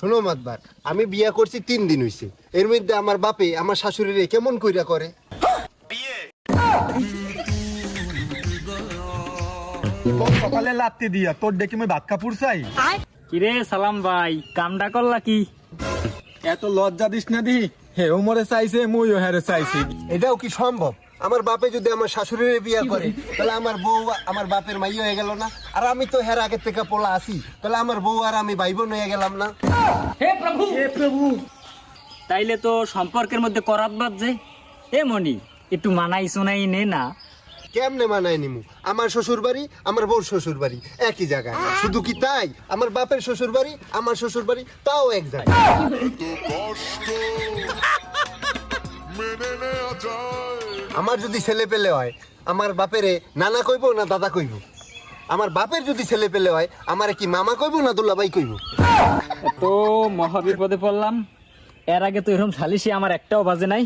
শোনো মাতবার, আমি বিয়া করছি 3 দিন হইছে। এর মধ্যে আমার বাপে আমার শাশুড়িরে কেমন কইরা করে। সকালে লাত্তি দিয়া তোর ডেকে মই ভাত কাপুর চাই। কিরে সালাম ভাই, কামডা করলা কি? এত লজ্জা দিস না দি, হে ওমরে চাইছে মুইও হেরে চাইছি। এটাও কি সম্ভব? আমার বাপে যদি আমার শাশুড়িরে বিয়া করে তাহলে আমার বউ আমার বাপের মাই হয়ে গেল না? আর আমি তো হের আগের থেকে পোলা আছি, তাহলে আমার বউ আর আমি ভাই বোন হয়ে গেলাম না? হে প্রভু, তাইলে তো সম্পর্কের মধ্যে করাত বাদ যে। এ মনি, একটু মানাই শোনাই নে না। কেমনে মানায় নিমু? আমার শ্বশুর বাড়ি, আমার বউর শ্বশুর বাড়ি একই জায়গায়। শুধু কি তাই, আমার বাপের শ্বশুর বাড়ি, আমার শ্বশুর বাড়ি তাও এক জায়গায়। আমার যদি ছেলে পেলে হয়, আমার বাপেরে নানা কইব না দাদা কইব? আমার বাপের যদি ছেলে পেলে হয়, আমারে কি মামা কইব না দুলাভাই কইব? তো মহাবিপদে পড়লাম। এর আগে তো এরকম সালিশি আমার একটাও বাজে নাই।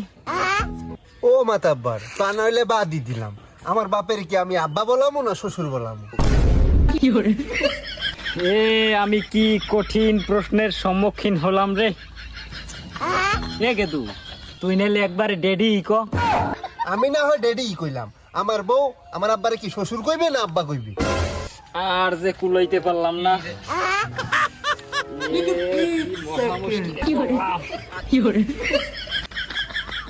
ও মাতাব্বার, তা নইলে বাদই দিলাম। আমার বাপের কি আমি আব্বা বলামো না শ্বশুর বলামো? এ আমি কি কঠিন প্রশ্নের সম্মুখীন হলাম রে। এ গেদু, তুই নাইলে একবার ডেডি ক। আমি না হয় ডেডি কইলাম, আমার বউ আমার আব্বারে কি শ্বশুর কইবে না আব্বা কইবে? আর যে কুলাইতে পারলাম না।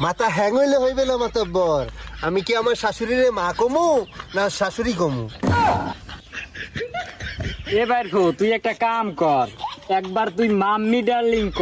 মাথা হ্যাং হইলে হইবে না মাতাব্বর। আমি কি আমার শাশুড়িরে মা কমু না শাশুড়ি কমু? এবার তুই একটা কাম কর, একবার তুই মাম্মি ডার্লিং ক।